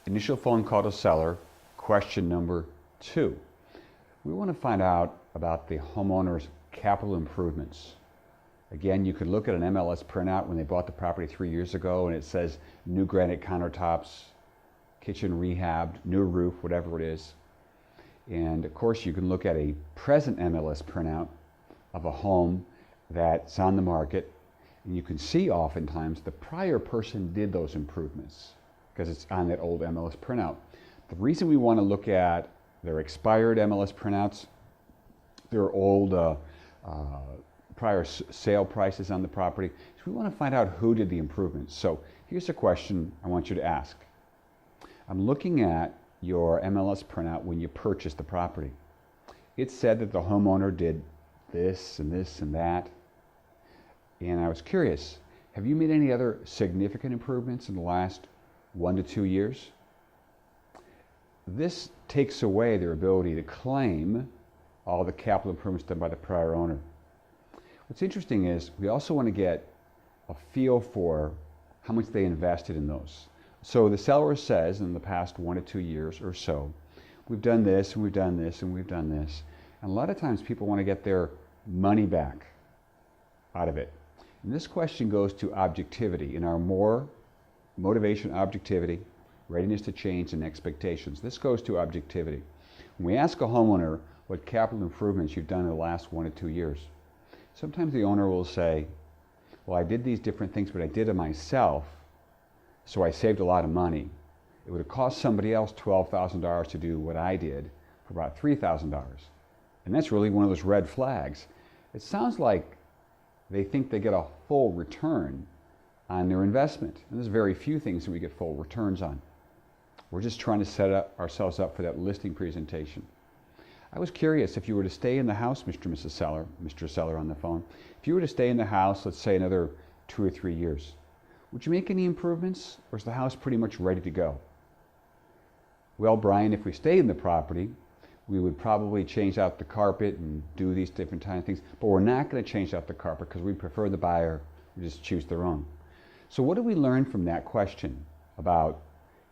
Initial phone call to seller, question number 2. We want to find out about the homeowner's capital improvements. Again, you could look at an MLS printout when they bought the property 3 years ago and it says new granite countertops, kitchen rehabbed, new roof, whatever it is. And of course, you can look at a present MLS printout of a home that's on the market, and you can see oftentimes the prior person did those improvements because it's on that old MLS printout. The reason we want to look at their expired MLS printouts, their old prior sale prices on the property, is we want to find out who did the improvements. So here's a question I want you to ask. I'm looking at your MLS printout when you purchased the property. It said that the homeowner did this and this and that. And I was curious, have you made any other significant improvements in the last 1 to 2 years? This takes away their ability to claim all the capital improvements done by the prior owner. What's interesting is we also want to get a feel for how much they invested in those. So the seller says in the past 1 to 2 years or so, we've done this and we've done this and we've done this. And a lot of times people want to get their money back out of it. And this question goes to objectivity. In our more motivation, objectivity, readiness to change, and expectations, this goes to objectivity. When we ask a homeowner what capital improvements you've done in the last 1 to 2 years, sometimes the owner will say, well, I did these different things, but I did it myself, so I saved a lot of money. It would have cost somebody else $12,000 to do what I did for about $3,000. And that's really one of those red flags. It sounds like they think they get a full return on their investment. And there's very few things that we get full returns on. We're just trying to set ourselves up for that listing presentation. I was curious, if you were to stay in the house, Mr. and Mrs. Seller, Mr. Seller on the phone, if you were to stay in the house, let's say another 2 or 3 years, would you make any improvements, or is the house pretty much ready to go? Well, Brian, if we stay in the property, we would probably change out the carpet and do these different kind of things, but we're not going to change out the carpet because we prefer the buyer to just choose their own. So what do we learn from that question about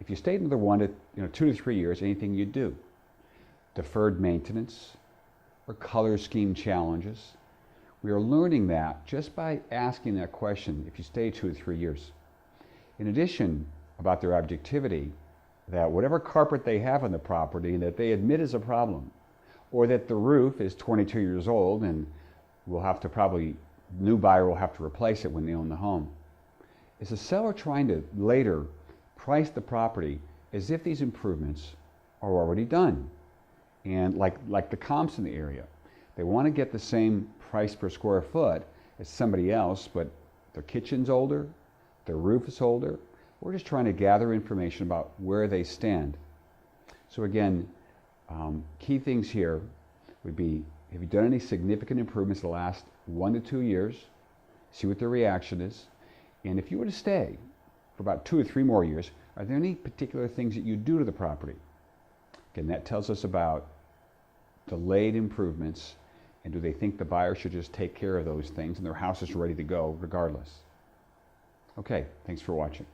if you stayed another 2 to 3 years, anything you'd do? Deferred maintenance or color scheme challenges. We are learning that just by asking that question if you stay 2 to 3 years. In addition, about their objectivity, that whatever carpet they have on the property that they admit is a problem, or that the roof is 22 years old and new buyer will have to replace it when they own the home. Is the seller trying to later price the property as if these improvements are already done? And like the comps in the area, they want to get the same price per square foot as somebody else, but their kitchen's older, their roof is older. We're just trying to gather information about where they stand. So again, key things here would be, have you done any significant improvements in the last 1 to 2 years? See what their reaction is. And if you were to stay for about 2 or 3 more years, are there any particular things that you do to the property? Again, that tells us about delayed improvements, and do they think the buyer should just take care of those things and their house is ready to go regardless? Okay, thanks for watching.